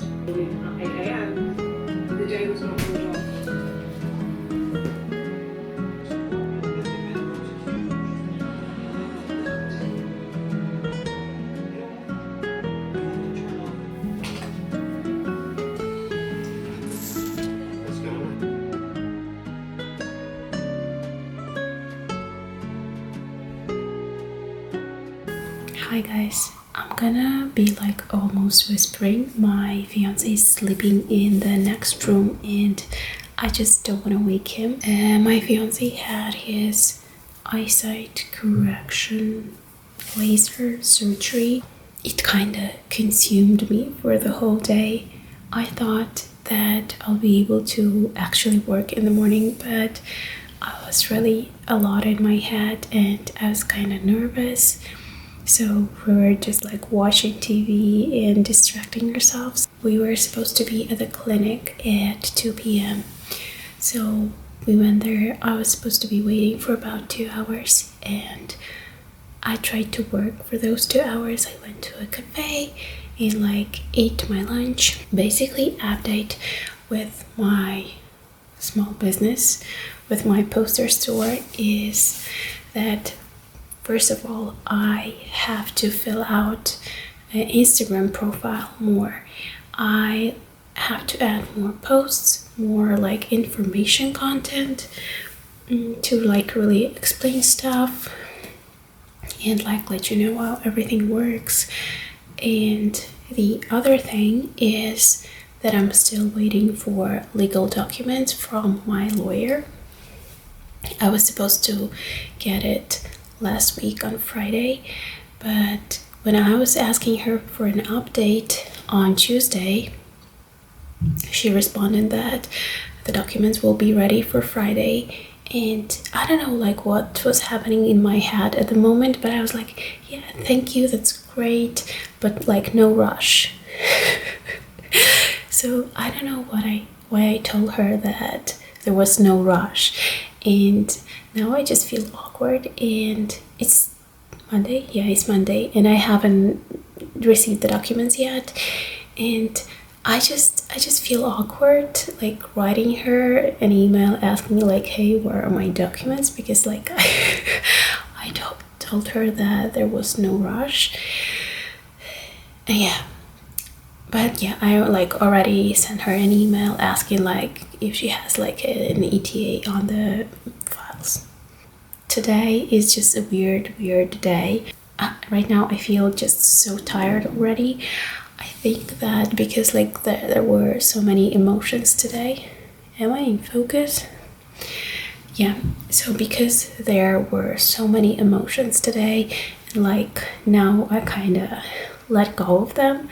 at 8 a.m. The day was not called off. Hi guys, I'm gonna be like almost whispering. My fiance is sleeping in the next room and I just don't want to wake him. My fiance had his eyesight correction laser surgery. It kind of consumed me for the whole day. I thought that I'll be able to actually work in the morning, but I was really a lot in my head and I was kind of nervous. So we were just like watching TV and distracting ourselves. We were supposed to be at the clinic at 2 p.m. So we went there. I was supposed to be waiting for about 2 hours and I tried to work for those 2 hours. I went to a cafe and like ate my lunch. Basically update with my small business, with my poster store, is that first of all, I have to fill out an Instagram profile more. I have to add more posts, more like information content to like really explain stuff and like let you know how everything works. And the other thing is that I'm still waiting for legal documents from my lawyer. I was supposed to get it last week on Friday, but when I was asking her for an update on Tuesday, she responded that the documents will be ready for Friday. And I don't know like what was happening in my head at the moment, but I was like, yeah, thank you, that's great, but like no rush. So I don't know why I told her that there was no rush, and now I just feel awkward. And it's Monday, yeah, it's Monday, and I haven't received the documents yet, and I just feel awkward like writing her an email asking like, hey, where are my documents, because like I told her that there was no rush. And yeah, but yeah, I like already sent her an email asking like if she has like an ETA on the files. Today is just a weird day. Right now I feel just so tired already. I think that because like there were so many emotions today. Am I in focus? Yeah, so because there were so many emotions today, and like now I kind of let go of them,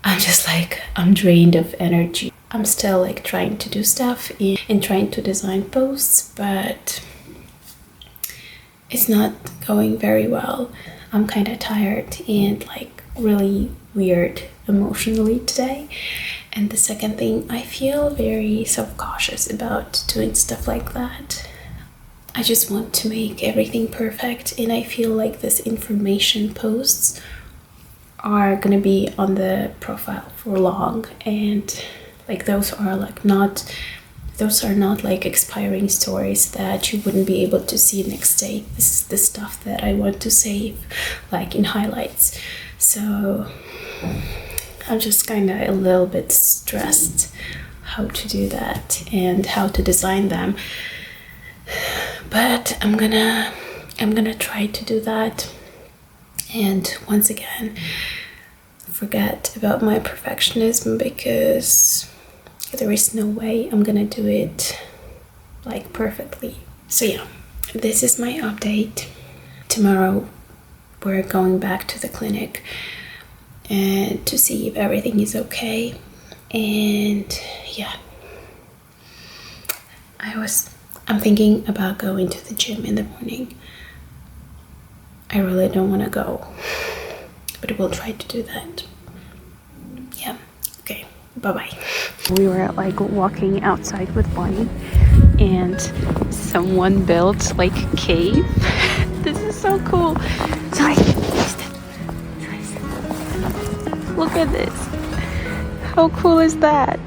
I'm just like, I'm drained of energy. I'm still like trying to do stuff and trying to design posts, but it's not going very well. I'm kind of tired and like really weird emotionally today. And the second thing, I feel very self-cautious about doing stuff like that. I just want to make everything perfect, and I feel like this information posts are gonna be on the profile for long, and like those are not like expiring stories that you wouldn't be able to see next day. This is the stuff that I want to save like in highlights. So I'm just kind of a little bit stressed how to do that and how to design them, but I'm gonna try to do that. And once again, forget about my perfectionism, because there is no way I'm gonna do it like perfectly. So yeah, this is my update. Tomorrow we're going back to the clinic and to see if everything is okay. And yeah, I'm thinking about going to the gym in the morning. I really don't want to go, but we'll try to do that. Yeah, okay, bye-bye. We were like walking outside with Bonnie, and someone built like a cave. This is so cool. Sorry. Look at this. How cool is that?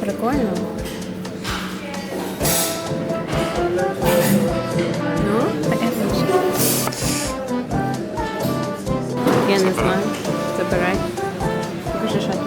Прикольно. Ну, таке точно. Я не знаю. Забирай. Покажи, що тут.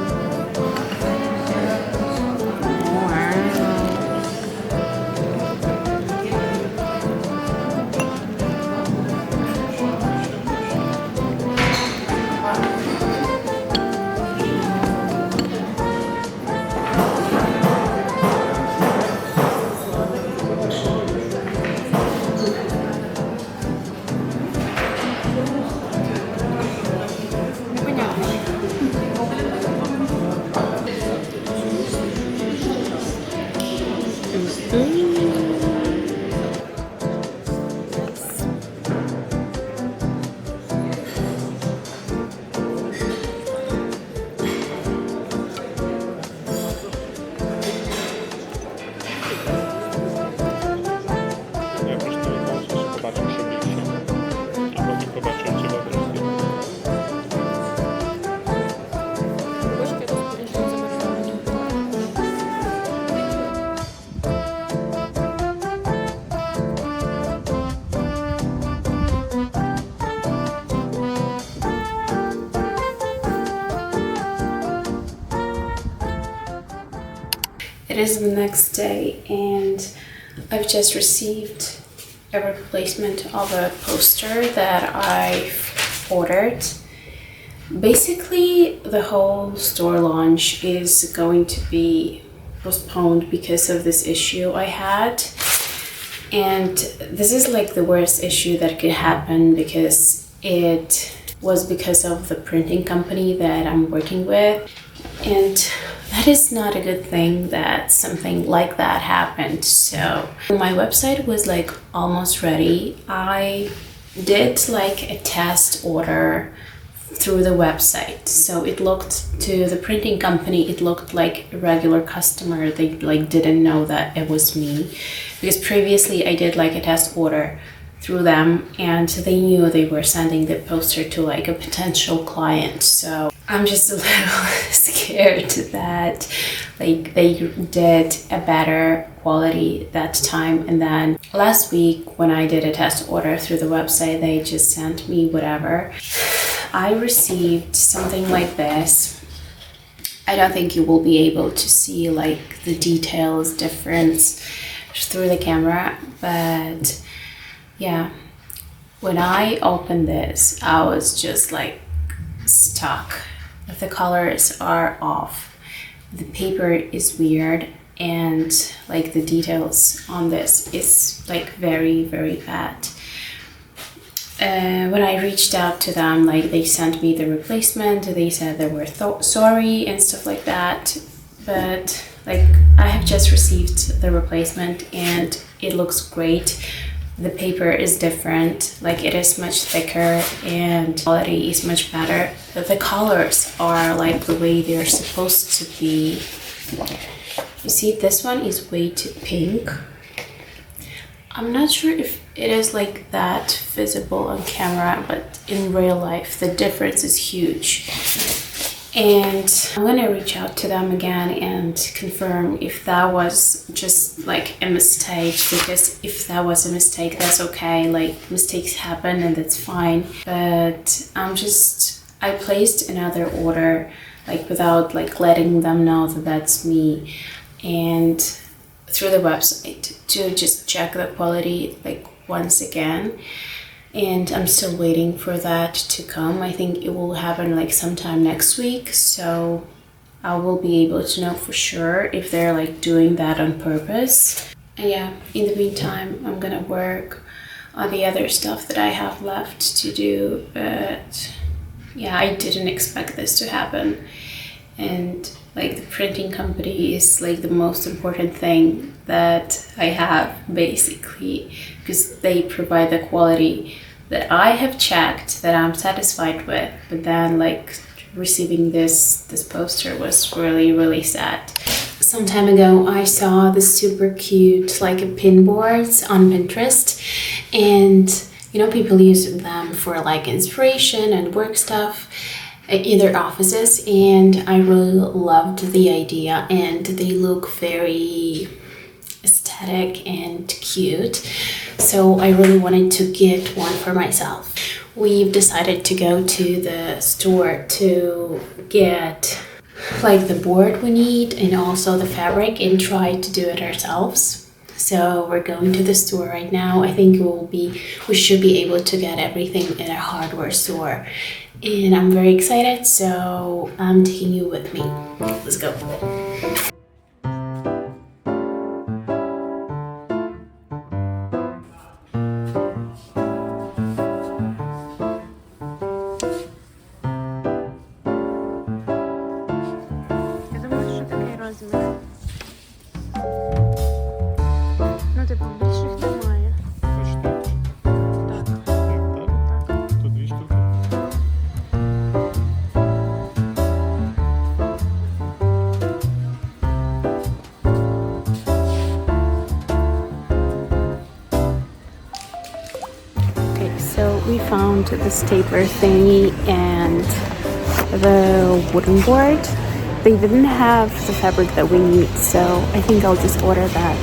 It is the next day and I've just received a replacement of a poster that I've ordered. Basically, the whole store launch is going to be postponed because of this issue I had. And this is like the worst issue that could happen because it was because of the printing company that I'm working with. And that is not a good thing that something like that happened. So my website was like almost ready. I did like a test order through the website. So it looked to the printing company, it looked like a regular customer. They like didn't know that it was me because previously I did like a test order through them and they knew they were sending the poster to like a potential client. So I'm just a little scared that like they did a better quality that time. And then last week when I did a test order through the website, they just sent me whatever. I received something like this. I don't think you will be able to see like the details difference through the camera, but yeah, when I opened this, I was just like stuck. The colors are off, the paper is weird, and like the details on this is like very, very bad. When I reached out to them, like they sent me the replacement, they said they were sorry and stuff like that, but like I have just received the replacement and it looks great. The paper is different, like it is much thicker and quality is much better. The colors are like the way they're supposed to be. You see, this one is way too pink. I'm not sure if it is like that visible on camera, but in real life the difference is huge. And I'm gonna reach out to them again and confirm if that was just like a mistake, because if that was a mistake, that's okay, like mistakes happen and that's fine. But I placed another order like without like letting them know that that's me, and through the website to just check the quality like once again. And I'm still waiting for that to come. I think it will happen like sometime next week, so I will be able to know for sure if they're like doing that on purpose. And yeah, in the meantime, I'm gonna work on the other stuff that I have left to do. But yeah, I didn't expect this to happen, and Like the printing company is like the most important thing that I have basically, because they provide the quality that I have checked, that I'm satisfied with. But then like receiving this poster was really sad. Some time ago I saw this super cute like pin boards on Pinterest, and you know, people use them for like inspiration and work stuff in their offices, and I really loved the idea, and they look very aesthetic and cute, so I really wanted to get one for myself. We've decided to go to the store to get like the board we need and also the fabric and try to do it ourselves. So we're going to the store right now. I think we should be able to get everything in a hardware store, and I'm very excited, so I'm taking you with me. Let's go. Я думаю, що такий розмір. Ну, типу, більших немає. Так. Так. Тут 2 штуки. Okay, so we found the stapler thingy and the wooden board. They didn't have the fabric that we need, so I think I'll just order that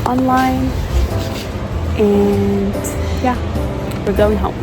online. And yeah, we're going home.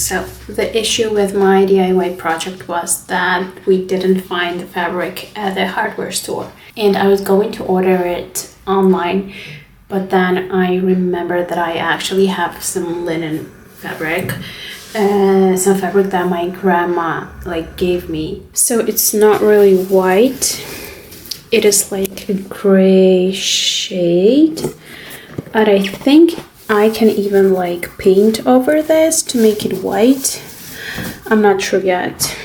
So the issue with my DIY project was that we didn't find the fabric at the hardware store, and I was going to order it online, but then I remembered that I actually have some linen fabric, some fabric that my grandma like gave me. So it's not really white, it is like a gray shade, and I think I can even like paint over this to make it white. I'm not sure yet.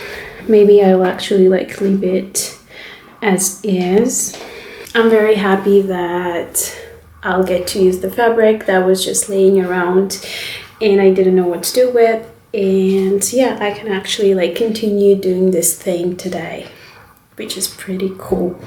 Maybe I'll actually like leave it as is. I'm very happy that I'll get to use the fabric that was just laying around and I didn't know what to do with. And yeah, I can actually like continue doing this thing today, which is pretty cool.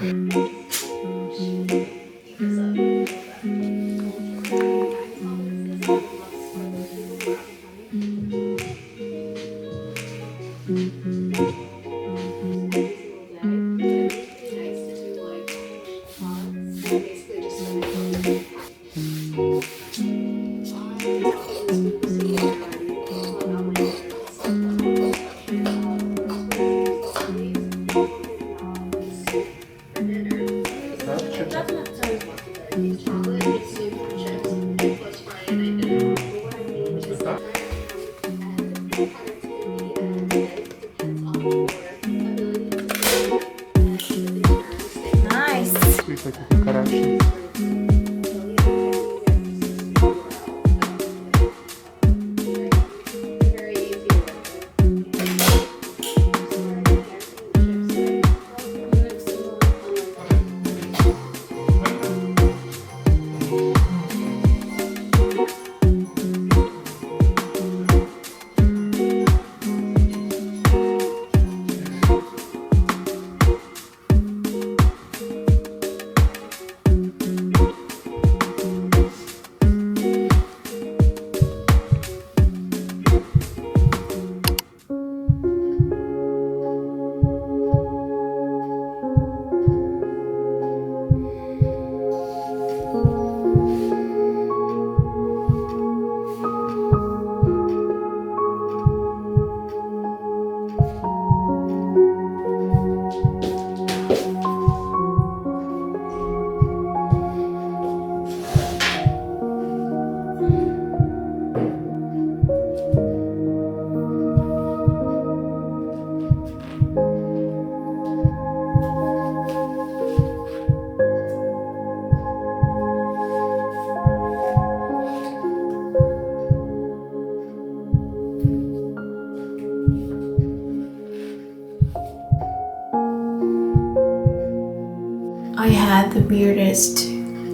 I had the weirdest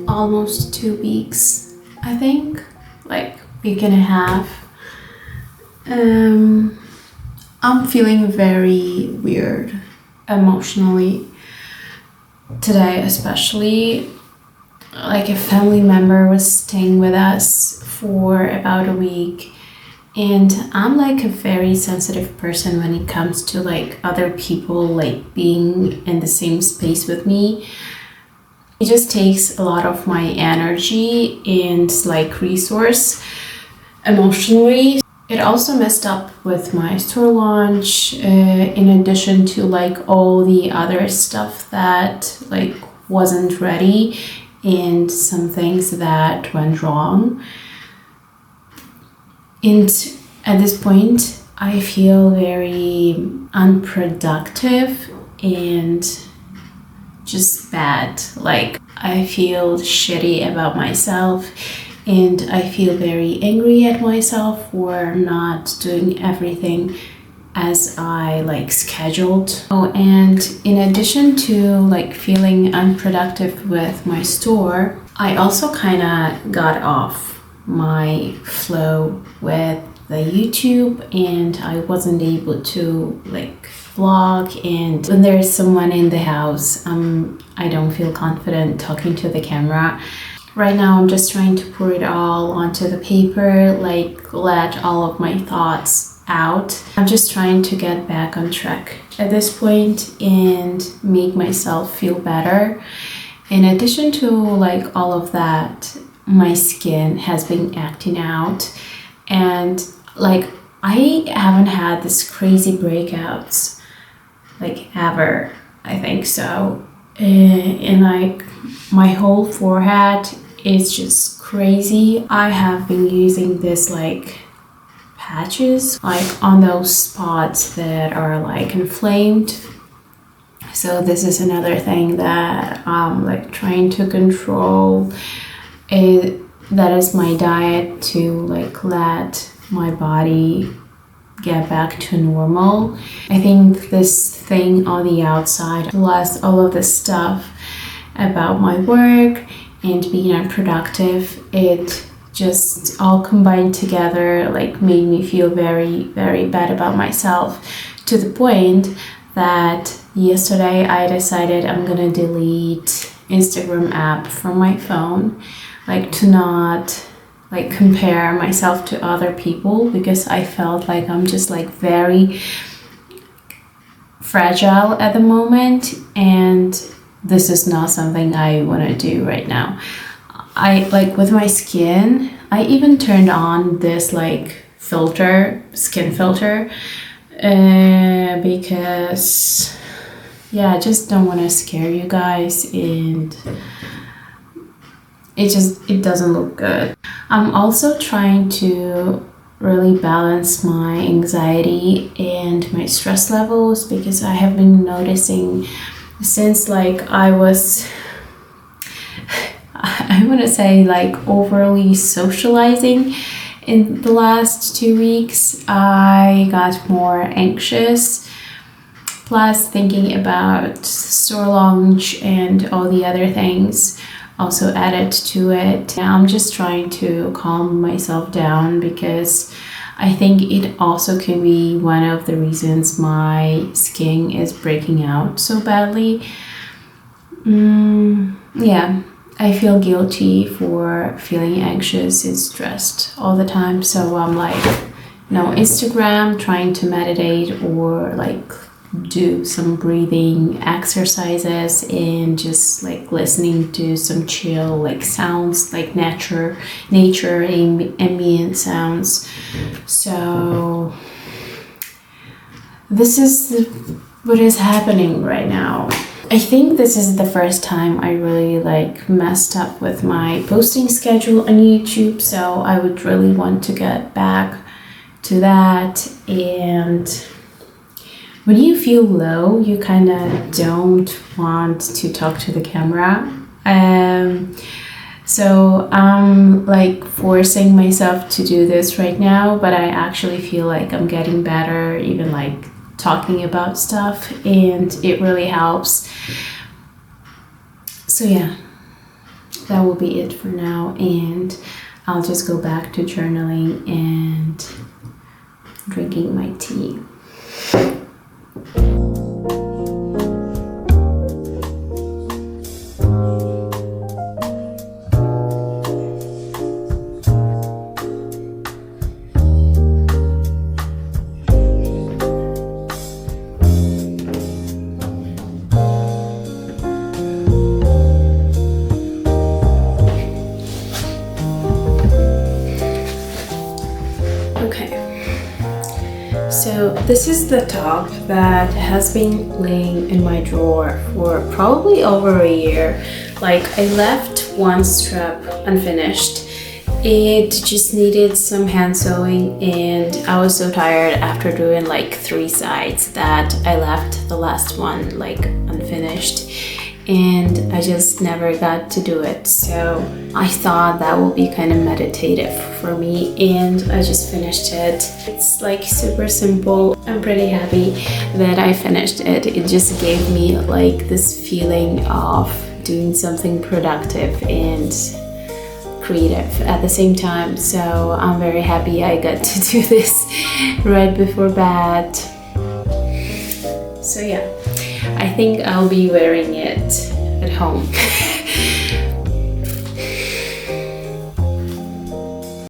almost 2 weeks, I think, like week and a half. I'm feeling very weird emotionally today, especially. Like a family member was staying with us for about a week, and I'm like a very sensitive person when it comes to like other people like being in the same space with me. It just takes a lot of my energy and like resource emotionally. It also messed up with my store launch, in addition to like all the other stuff that like wasn't ready and some things that went wrong. And at this point, I feel very unproductive and just bad. Like I feel shitty about myself, and I feel very angry at myself for not doing everything as I like scheduled. Oh, and in addition to like feeling unproductive with my store, I also kind of got off my flow with the YouTube, and I wasn't able to like vlog. And when there's someone in the house, I don't feel confident talking to the camera. Right now I'm just trying to pour it all onto the paper, like let all of my thoughts out. I'm just trying to get back on track at this point and make myself feel better. In addition to like all of that, my skin has been acting out, and like I haven't had this crazy breakouts like ever, I think so. And like my whole forehead is just crazy. I have been using this like patches like on those spots that are like inflamed. So this is another thing that I'm like trying to control. That is my diet, to like let my body get back to normal. I think this thing on the outside, plus all of this stuff about my work and being unproductive, it just all combined together like made me feel very, very bad about myself, to the point that yesterday I decided I'm gonna delete Instagram app from my phone, like to not like compare myself to other people, because I felt like I'm just like very fragile at the moment, and this is not something I want to do right now. I like with my skin, I even turned on this like filter, skin filter, because yeah, I just don't want to scare you guys, and it doesn't look good. I'm also trying to really balance my anxiety and my stress levels, because I have been noticing since like I was I want to say like overly socializing in the last 2 weeks, I got more anxious, plus thinking about store launch and all the other things also added to it. I'm just trying to calm myself down, because I think it also can be one of the reasons my skin is breaking out so badly. Yeah, I feel guilty for feeling anxious and stressed all the time. So I'm like, no Instagram, trying to meditate or like do some breathing exercises, and just like listening to some chill like sounds, like nature ambient sounds. So this is what is happening right now. I think this is the first time I really like messed up with my posting schedule on YouTube, so I would really want to get back to that. And when you feel low, you kind of don't want to talk to the camera. So I'm like forcing myself to do this right now, but I actually feel like I'm getting better, even like talking about stuff, and it really helps. So yeah, that will be it for now, and I'll just go back to journaling and drinking my tea. So this is the top that has been laying in my drawer for probably over a year. Like, I left one strap unfinished. It just needed some hand sewing, and I was so tired after doing like 3 sides that I left the last one like unfinished, and I just never got to do it. So I thought that would be kind of meditative for me, and I just finished it. It's like super simple. I'm pretty happy that I finished it. It just gave me like this feeling of doing something productive and creative at the same time. So I'm very happy I got to do this right before bed. So yeah, I think I'll be wearing it at home